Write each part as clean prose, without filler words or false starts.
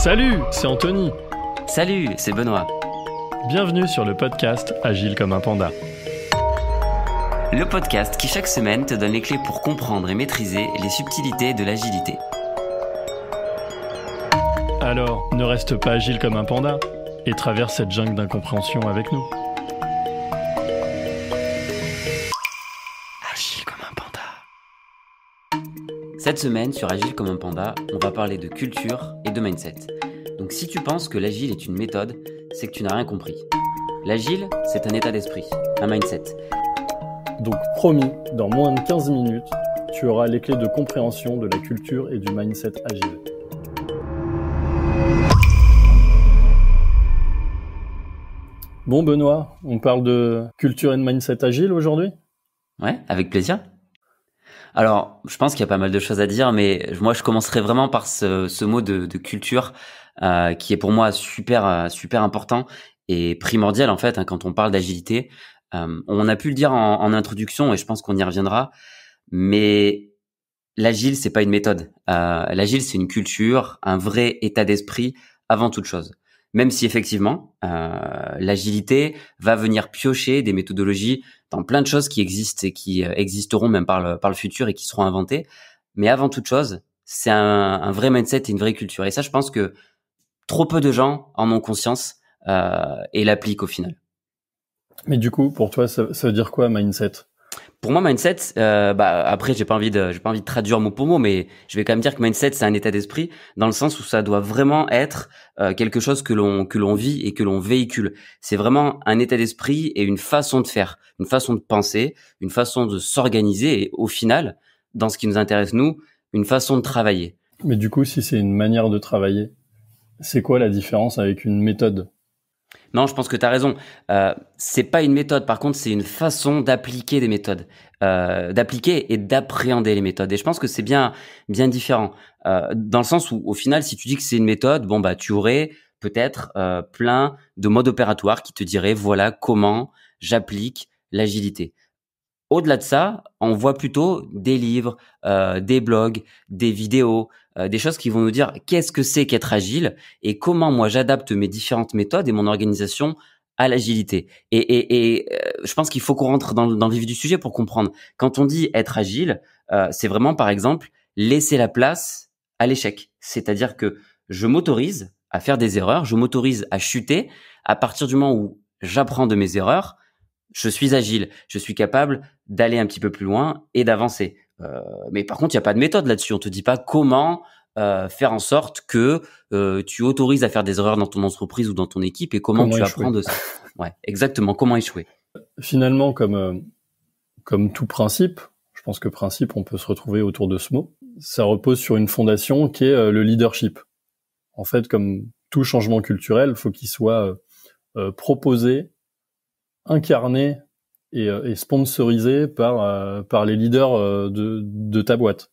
Salut, c'est Anthony. Salut, c'est Benoît. Bienvenue sur le podcast Agile comme un panda. Le podcast qui chaque semaine te donne les clés pour comprendre et maîtriser les subtilités de l'agilité. Alors, ne reste pas agile comme un panda et traverse cette jungle d'incompréhension avec nous. Agile comme un panda. Cette semaine, sur Agile comme un panda, on va parler de culture et de mindset. Donc si tu penses que l'agile est une méthode, c'est que tu n'as rien compris. L'agile, c'est un état d'esprit, un mindset. Donc promis, dans moins de 15 minutes, tu auras les clés de compréhension de la culture et du mindset agile. Bon Benoît, on parle de culture et de mindset agile aujourd'hui ? Ouais, avec plaisir. Alors, je pense qu'il y a pas mal de choses à dire, mais moi, je commencerai vraiment par ce mot de culture qui est pour moi super important et primordial en fait quand on parle d'agilité. On a pu le dire en introduction et je pense qu'on y reviendra, mais l'agile, c'est pas une méthode. L'agile, c'est une culture, un vrai état d'esprit avant toute chose. Même si effectivement, l'agilité va venir piocher des méthodologies dans plein de choses qui existent et qui existeront même par le futur et qui seront inventées. Mais avant toute chose, c'est un vrai mindset et une vraie culture. Et ça, je pense que trop peu de gens en ont conscience et l'appliquent au final. Mais du coup, pour toi, ça veut dire quoi mindset ? Pour moi, mindset, après, j'ai pas envie de traduire mot pour mot, mais je vais quand même dire que mindset, c'est un état d'esprit dans le sens où ça doit vraiment être quelque chose que l'on vit et que l'on véhicule. C'est vraiment un état d'esprit et une façon de faire, une façon de penser, une façon de s'organiser et au final, dans ce qui nous intéresse nous, une façon de travailler. Mais du coup, si c'est une manière de travailler, c'est quoi la différence avec une méthode ? Non, je pense que tu as raison. C'est pas une méthode, par contre, c'est une façon d'appliquer des méthodes, d'appliquer et d'appréhender les méthodes. Et je pense que c'est bien différent, dans le sens où, au final, si tu dis que c'est une méthode, tu aurais peut-être plein de modes opératoires qui te diraient voilà comment j'applique l'agilité. Au-delà de ça, on voit plutôt des livres, des blogs, des vidéos, des choses qui vont nous dire qu'est-ce que c'est qu'être agile et comment moi j'adapte mes différentes méthodes et mon organisation à l'agilité. Et je pense qu'il faut qu'on rentre dans le vif du sujet pour comprendre. Quand on dit être agile, c'est vraiment par exemple laisser la place à l'échec. C'est-à-dire que je m'autorise à faire des erreurs, je m'autorise à chuter à partir du moment où j'apprends de mes erreurs. Je suis agile, je suis capable d'aller un petit peu plus loin et d'avancer. Mais par contre, il n'y a pas de méthode là-dessus. On te dit pas comment faire en sorte que tu autorises à faire des erreurs dans ton entreprise ou dans ton équipe et comment tu apprends de ça. Ouais, exactement. Comment échouer. Finalement, comme tout principe, je pense que principe, on peut se retrouver autour de ce mot. Ça repose sur une fondation qui est le leadership. En fait, comme tout changement culturel, il faut qu'il soit proposé, incarné et sponsorisé par les leaders de ta boîte.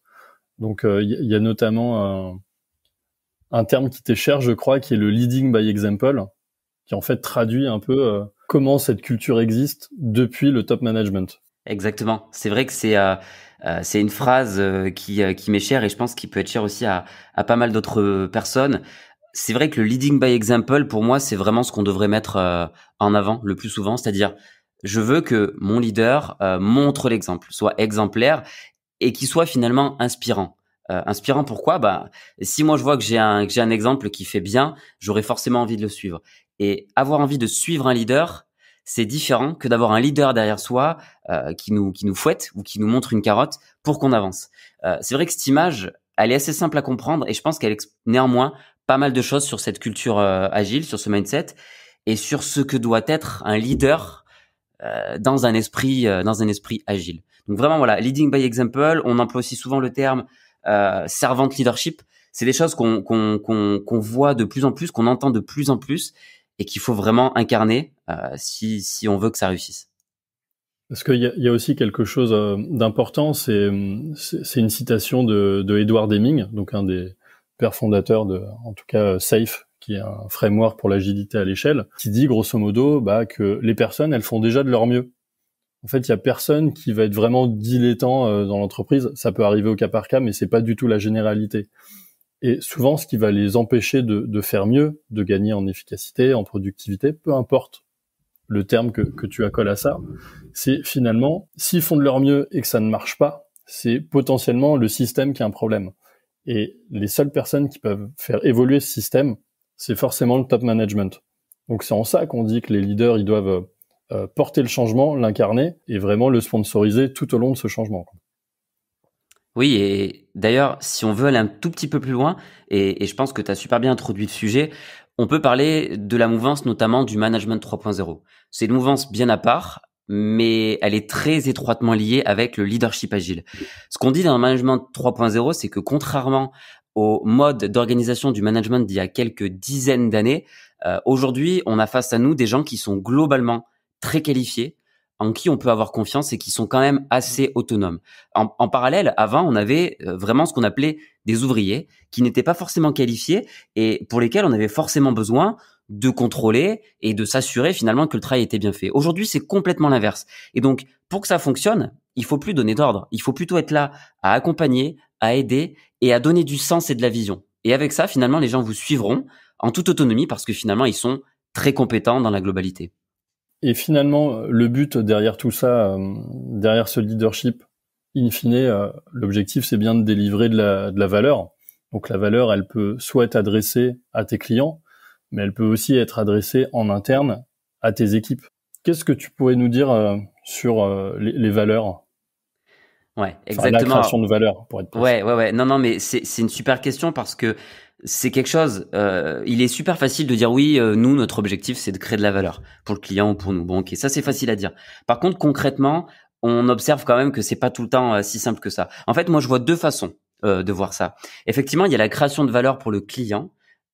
Donc il y a notamment un terme qui t'est cher, je crois, qui est le leading by example, qui en fait traduit un peu comment cette culture existe depuis le top management. Exactement. C'est vrai que c'est une phrase qui m'est chère et je pense qu'il peut être cher aussi à pas mal d'autres personnes. C'est vrai que le leading by example, pour moi, c'est vraiment ce qu'on devrait mettre en avant le plus souvent. C'est-à-dire, je veux que mon leader montre l'exemple, soit exemplaire et qu'il soit finalement inspirant. Inspirant pourquoi ? Si moi je vois que j'ai un exemple qui fait bien, j'aurai forcément envie de le suivre. Et avoir envie de suivre un leader, c'est différent que d'avoir un leader derrière soi qui nous fouette ou qui nous montre une carotte pour qu'on avance. C'est vrai que cette image, elle est assez simple à comprendre et je pense qu'elle néanmoins pas mal de choses sur cette culture agile, sur ce mindset et sur ce que doit être un leader dans un esprit agile. Donc vraiment voilà, leading by example, on emploie aussi souvent le terme servant leadership. C'est des choses qu'on voit de plus en plus, qu'on entend de plus en plus et qu'il faut vraiment incarner si on veut que ça réussisse. Parce qu'il y a aussi quelque chose d'important, c'est une citation de Edward Deming, donc un des pères fondateurs en tout cas SAFe, qui est un framework pour l'agilité à l'échelle, qui dit grosso modo que les personnes, elles font déjà de leur mieux. En fait, il y a personne qui va être vraiment dilettant dans l'entreprise. Ça peut arriver au cas par cas, mais c'est pas du tout la généralité. Et souvent, ce qui va les empêcher de faire mieux, de gagner en efficacité, en productivité, peu importe le terme que tu accoles à ça, c'est finalement, s'ils font de leur mieux et que ça ne marche pas, c'est potentiellement le système qui a un problème. Et les seules personnes qui peuvent faire évoluer ce système, c'est forcément le top management. Donc c'est en ça qu'on dit que les leaders, ils doivent porter le changement, l'incarner et vraiment le sponsoriser tout au long de ce changement. Oui, et d'ailleurs, si on veut aller un tout petit peu plus loin, et je pense que tu as super bien introduit le sujet, on peut parler de la mouvance notamment du management 3.0. C'est une mouvance bien à part, mais elle est très étroitement liée avec le leadership agile. Ce qu'on dit dans le management 3.0, c'est que contrairement au mode d'organisation du management d'il y a quelques dizaines d'années, aujourd'hui, on a face à nous des gens qui sont globalement très qualifiés, en qui on peut avoir confiance et qui sont quand même assez autonomes. En parallèle, avant, on avait vraiment ce qu'on appelait des ouvriers qui n'étaient pas forcément qualifiés et pour lesquels on avait forcément besoin de contrôler et de s'assurer finalement que le travail était bien fait. Aujourd'hui, c'est complètement l'inverse. Et donc, pour que ça fonctionne, il faut plus donner d'ordre. Il faut plutôt être là à accompagner, à aider et à donner du sens et de la vision. Et avec ça, finalement, les gens vous suivront en toute autonomie parce que finalement, ils sont très compétents dans la globalité. Et finalement, le but derrière tout ça, derrière ce leadership, in fine, l'objectif, c'est bien de délivrer de la valeur. Donc la valeur, elle peut soit être adressée à tes clients, mais elle peut aussi être adressée en interne à tes équipes. Qu'est-ce que tu pourrais nous dire sur les valeurs? Ouais, Enfin, la exactement. création de valeur, pour être précis. Ouais. Non, mais c'est une super question parce que c'est quelque chose. Il est super facile de dire oui. Nous, notre objectif, c'est de créer de la valeur pour le client ou pour nous. Bon, ok, ça c'est facile à dire. Par contre, concrètement, on observe quand même que c'est pas tout le temps si simple que ça. En fait, moi, je vois deux façons de voir ça. Effectivement, il y a la création de valeur pour le client.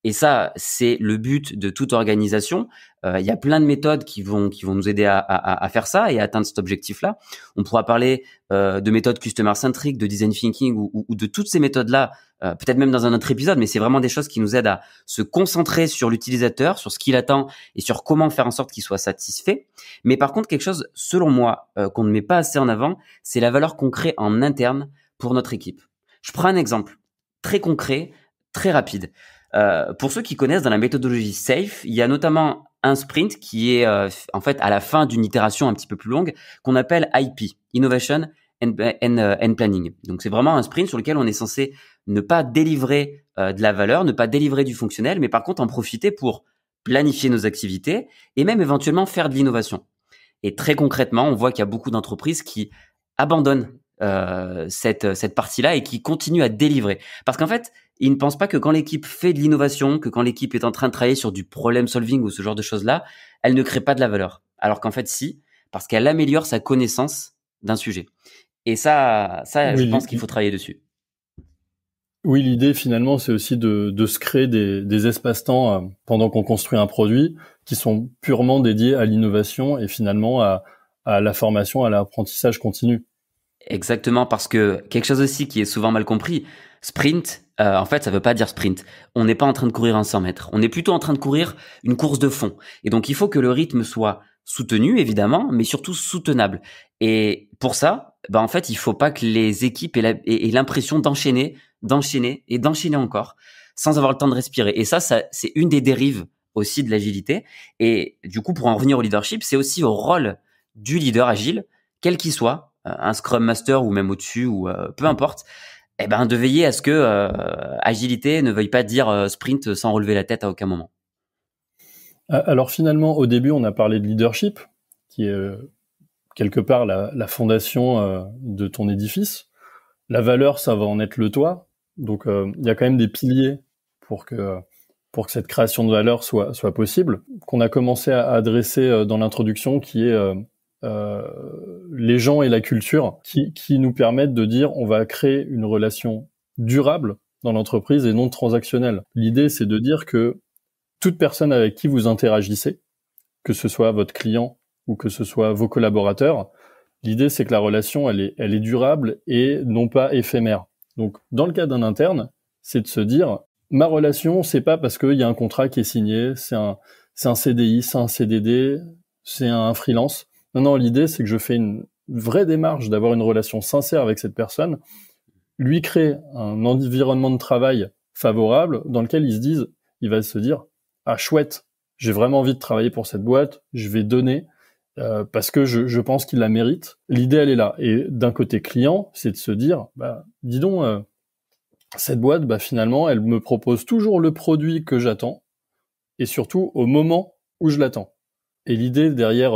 Et ça, c'est le but de toute organisation. Il y a plein de méthodes qui vont nous aider à faire ça et à atteindre cet objectif-là. On pourra parler de méthodes customer centric, de design thinking ou de toutes ces méthodes-là, peut-être même dans un autre épisode, mais c'est vraiment des choses qui nous aident à se concentrer sur l'utilisateur, sur ce qu'il attend et sur comment faire en sorte qu'il soit satisfait. Mais par contre, quelque chose, selon moi, qu'on ne met pas assez en avant, c'est la valeur qu'on crée en interne pour notre équipe. Je prends un exemple très concret, très rapide. Pour ceux qui connaissent dans la méthodologie SAFe, il y a notamment un sprint qui est en fait à la fin d'une itération un petit peu plus longue qu'on appelle IP, Innovation and Planning. Donc c'est vraiment un sprint sur lequel on est censé ne pas délivrer de la valeur, ne pas délivrer du fonctionnel, mais par contre en profiter pour planifier nos activités et même éventuellement faire de l'innovation. Et très concrètement, on voit qu'il y a beaucoup d'entreprises qui abandonnent cette partie-là et qui continuent à délivrer. Parce qu'en fait, ils ne pensent pas que quand l'équipe fait de l'innovation, que quand l'équipe est en train de travailler sur du problem solving ou ce genre de choses-là, elle ne crée pas de la valeur. Alors qu'en fait, si, parce qu'elle améliore sa connaissance d'un sujet. Et ça, je pense qu'il faut travailler dessus. Oui, l'idée finalement, c'est aussi de se créer des espaces-temps pendant qu'on construit un produit qui sont purement dédiés à l'innovation et finalement à la formation, à l'apprentissage continu. Exactement, parce que quelque chose aussi qui est souvent mal compris, sprint, en fait, ça veut pas dire sprint. On n'est pas en train de courir un 100 mètres. On est plutôt en train de courir une course de fond. Et donc, il faut que le rythme soit soutenu, évidemment, mais surtout soutenable. Et pour ça, en fait, il faut pas que les équipes aient l'impression d'enchaîner et d'enchaîner encore, sans avoir le temps de respirer. Et ça, c'est une des dérives aussi de l'agilité. Et du coup, pour en revenir au leadership, c'est aussi au rôle du leader agile, quel qu'il soit, un Scrum Master ou même au-dessus ou peu importe, de veiller à ce que agilité ne veuille pas dire sprint sans relever la tête à aucun moment. Alors finalement, au début, on a parlé de leadership, qui est quelque part la fondation de ton édifice. La valeur, ça va en être le toit. Donc il y a quand même des piliers pour que cette création de valeur soit possible, qu'on a commencé à adresser dans l'introduction, qui est les gens et la culture qui nous permettent de dire on va créer une relation durable dans l'entreprise et non transactionnelle. L'idée, c'est de dire que toute personne avec qui vous interagissez, que ce soit votre client ou que ce soit vos collaborateurs, l'idée, c'est que la relation, elle est durable et non pas éphémère. Donc, dans le cas d'un interne, c'est de se dire ma relation, c'est pas parce qu'il y a un contrat qui est signé, c'est un CDI, c'est un CDD, c'est un freelance. Non, l'idée, c'est que je fais une vraie démarche d'avoir une relation sincère avec cette personne, lui créer un environnement de travail favorable dans lequel il va se dire, ah chouette, j'ai vraiment envie de travailler pour cette boîte, je vais donner parce que je pense qu'il la mérite. L'idée, elle est là. Et d'un côté client, c'est de se dire, bah, dis donc, cette boîte, bah, finalement, elle me propose toujours le produit que j'attends et surtout au moment où je l'attends. Et l'idée derrière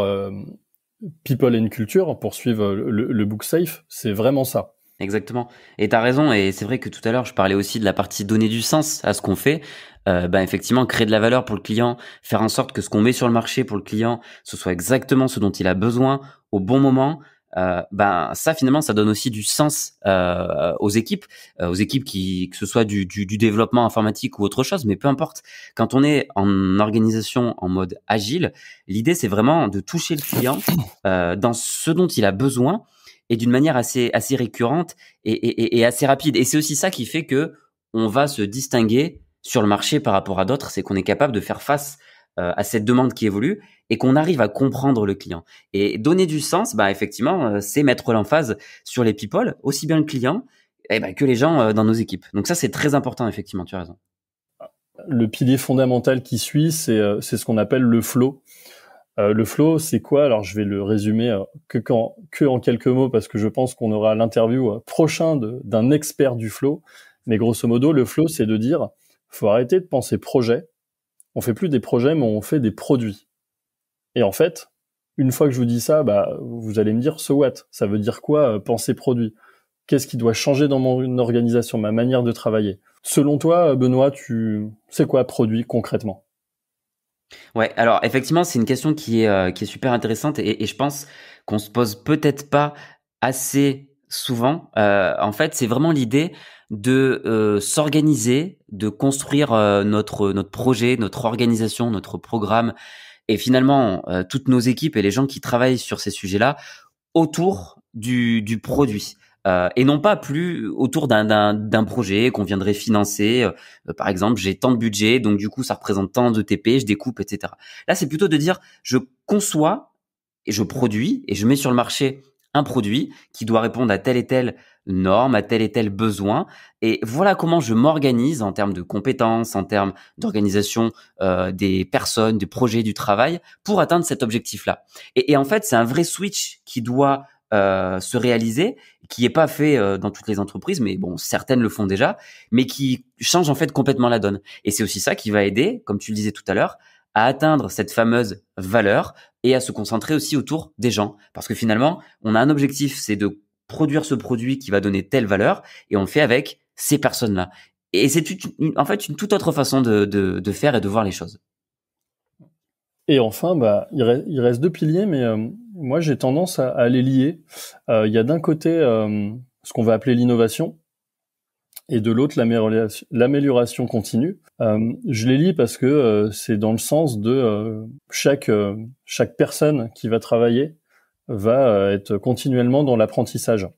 People and Culture, pour suivre le book safe, c'est vraiment ça. Exactement. Et t'as raison. Et c'est vrai que tout à l'heure, je parlais aussi de la partie donner du sens à ce qu'on fait. Effectivement, créer de la valeur pour le client, faire en sorte que ce qu'on met sur le marché pour le client, ce soit exactement ce dont il a besoin au bon moment. Ça finalement, ça donne aussi du sens aux équipes que ce soit du développement informatique ou autre chose, mais peu importe. Quand on est en organisation en mode agile, l'idée c'est vraiment de toucher le client dans ce dont il a besoin et d'une manière assez récurrente et assez rapide. Et c'est aussi ça qui fait que on va se distinguer sur le marché par rapport à d'autres, c'est qu'on est capable de faire face à cette demande qui évolue et qu'on arrive à comprendre le client. Et donner du sens, effectivement, c'est mettre l'emphase sur les people, aussi bien le client que les gens dans nos équipes. Donc ça, c'est très important, effectivement, tu as raison. Le pilier fondamental qui suit, c'est ce qu'on appelle le flow. Le flow, c'est quoi? Alors, je vais le résumer que en quelques mots parce que je pense qu'on aura l'interview prochain d'un expert du flow. Mais grosso modo, le flow, c'est de dire, faut arrêter de penser projet. On fait plus des projets, mais on fait des produits. Et en fait, une fois que je vous dis ça, vous allez me dire, so what? Ça veut dire quoi, penser produit? Qu'est-ce qui doit changer dans mon organisation, ma manière de travailler? Selon toi, Benoît, c'est quoi produit concrètement? Ouais, alors effectivement, c'est une question qui est super intéressante et je pense qu'on se pose peut-être pas assez souvent. En fait, c'est vraiment l'idée de s'organiser, de construire notre projet, notre organisation, notre programme et finalement toutes nos équipes et les gens qui travaillent sur ces sujets-là autour du produit. Et non pas plus autour d'un projet qu'on viendrait financer. Par exemple, j'ai tant de budget, donc du coup, ça représente tant de TP, je découpe, etc. Là, c'est plutôt de dire, je conçois et je produis et je mets sur le marché un produit qui doit répondre à telle et telle norme, à tel et tel besoin. Et voilà comment je m'organise en termes de compétences, en termes d'organisation des personnes, du projet, du travail, pour atteindre cet objectif-là. Et en fait, c'est un vrai switch qui doit se réaliser, qui est pas fait dans toutes les entreprises, mais bon, certaines le font déjà, mais qui change en fait complètement la donne. Et c'est aussi ça qui va aider, comme tu le disais tout à l'heure, à atteindre cette fameuse valeur et à se concentrer aussi autour des gens. Parce que finalement, on a un objectif, c'est de produire ce produit qui va donner telle valeur et on le fait avec ces personnes-là. Et c'est en fait une toute autre façon de faire et de voir les choses. Et enfin, il reste deux piliers, mais moi j'ai tendance à les lier. Il y a d'un côté ce qu'on va appeler l'innovation, et de l'autre l'amélioration continue. Je les lis parce que c'est dans le sens de chaque personne qui va travailler va être continuellement dans l'apprentissage.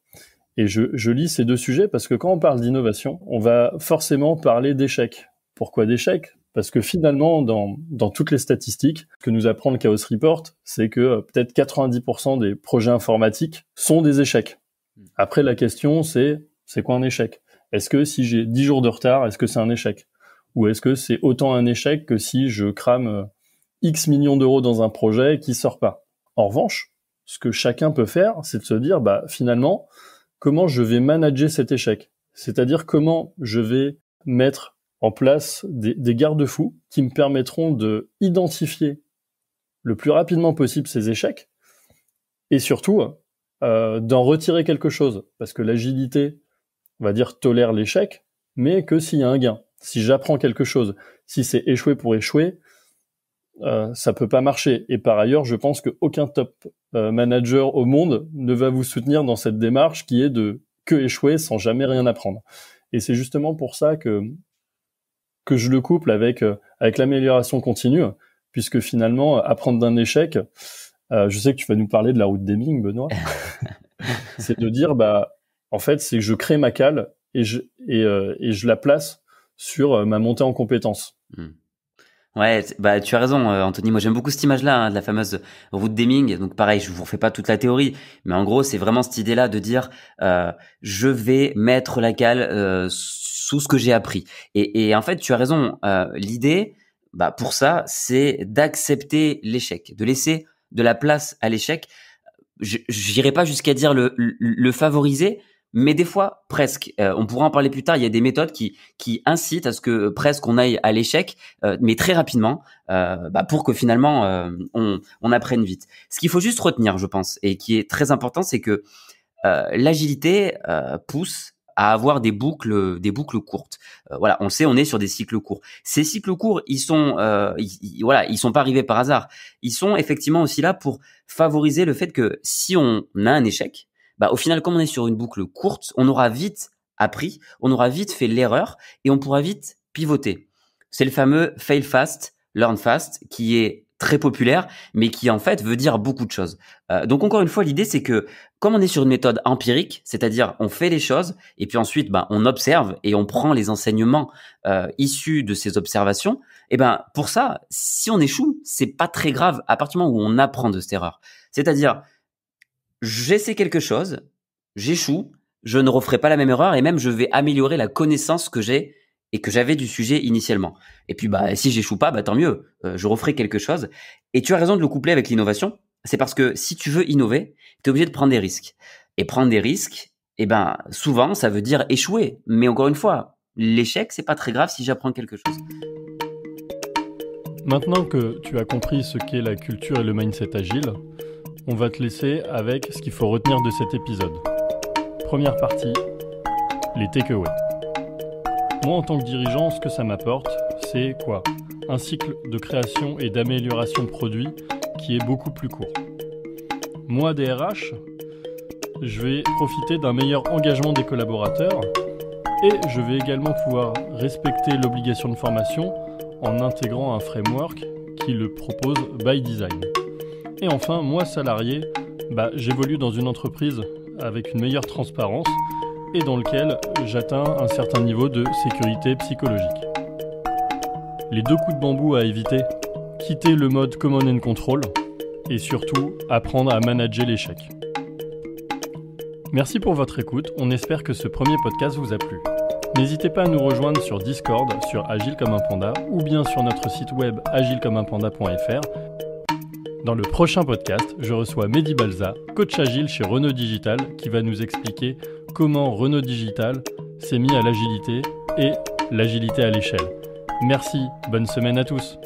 Et je lis ces deux sujets parce que quand on parle d'innovation, on va forcément parler d'échecs. Pourquoi d'échecs? Parce que finalement, dans toutes les statistiques, ce que nous apprend le Chaos Report, c'est que peut-être 90% des projets informatiques sont des échecs. Après, la question, c'est quoi un échec? Est-ce que si j'ai 10 jours de retard, est-ce que c'est un échec? Ou est-ce que c'est autant un échec que si je crame X millions d'euros dans un projet qui sort pas? En revanche, ce que chacun peut faire, c'est de se dire, finalement, comment je vais manager cet échec? C'est-à-dire comment je vais mettre en place des garde-fous qui me permettront de identifier le plus rapidement possible ces échecs et surtout d'en retirer quelque chose. Parce que l'agilité, on va dire, tolère l'échec, mais que s'il y a un gain. Si j'apprends quelque chose, si c'est échouer pour échouer, ça peut pas marcher. Et par ailleurs, je pense qu'aucun top manager au monde ne va vous soutenir dans cette démarche qui est de que échouer sans jamais rien apprendre. Et c'est justement pour ça que je le couple avec l'amélioration continue, puisque finalement, apprendre d'un échec, je sais que tu vas nous parler de la route Deming, Benoît, c'est de dire, en fait, c'est que je crée ma cale et je la place sur ma montée en compétences. Ouais, tu as raison, Anthony. Moi, j'aime beaucoup cette image-là, de la fameuse route Deming. Donc, pareil, je vous refais pas toute la théorie, mais en gros, c'est vraiment cette idée-là de dire, je vais mettre la cale sous ce que j'ai appris. Et en fait, tu as raison. L'idée, pour ça, c'est d'accepter l'échec, de laisser de la place à l'échec. J'irai pas jusqu'à dire le favoriser, mais des fois presque. On pourra en parler plus tard. Il y a des méthodes qui incitent à ce que presque on aille à l'échec, mais très rapidement, pour que finalement on apprenne vite. Ce qu'il faut juste retenir, je pense, et qui est très important, c'est que l'agilité pousse à avoir des boucles courtes. Voilà, on sait, on est sur des cycles courts. Ces cycles courts, ils sont pas arrivés par hasard. Ils sont effectivement aussi là pour favoriser le fait que si on a un échec, au final, comme on est sur une boucle courte, on aura vite appris, on aura vite fait l'erreur et on pourra vite pivoter. C'est le fameux fail fast, learn fast qui est très populaire, mais qui en fait veut dire beaucoup de choses. Donc encore une fois, l'idée c'est que comme on est sur une méthode empirique, c'est-à-dire on fait les choses et puis ensuite on observe et on prend les enseignements issus de ces observations. Et pour ça, si on échoue, c'est pas très grave à partir du moment où on apprend de cette erreur. C'est-à-dire j'essaie quelque chose, j'échoue, je ne referai pas la même erreur et même je vais améliorer la connaissance que j'ai et que j'avais du sujet initialement. Et puis si j'échoue pas, tant mieux, je referai quelque chose. Et tu as raison de le coupler avec l'innovation. C'est parce que si tu veux innover, tu es obligé de prendre des risques. Et prendre des risques, souvent ça veut dire échouer. Mais encore une fois, l'échec, c'est pas très grave si j'apprends quelque chose. Maintenant que tu as compris ce qu'est la culture et le mindset agile, on va te laisser avec ce qu'il faut retenir de cet épisode. Première partie, les takeaways. Moi, en tant que dirigeant, ce que ça m'apporte, c'est quoi ? Un cycle de création et d'amélioration de produits qui est beaucoup plus court. Moi, DRH, je vais profiter d'un meilleur engagement des collaborateurs et je vais également pouvoir respecter l'obligation de formation en intégrant un framework qui le propose by design. Et enfin, moi, salarié, j'évolue dans une entreprise avec une meilleure transparence et dans lequel j'atteins un certain niveau de sécurité psychologique. Les 2 coups de bambou à éviter, quitter le mode command and control et surtout apprendre à manager l'échec. Merci pour votre écoute, on espère que ce premier podcast vous a plu. N'hésitez pas à nous rejoindre sur Discord, sur Agile comme un panda ou bien sur notre site web agilecommeunpanda.fr. Dans le prochain podcast, je reçois Mehdi Balza, coach agile chez Renault Digital, qui va nous expliquer comment Renault Digital s'est mis à l'agilité et l'agilité à l'échelle. Merci, bonne semaine à tous.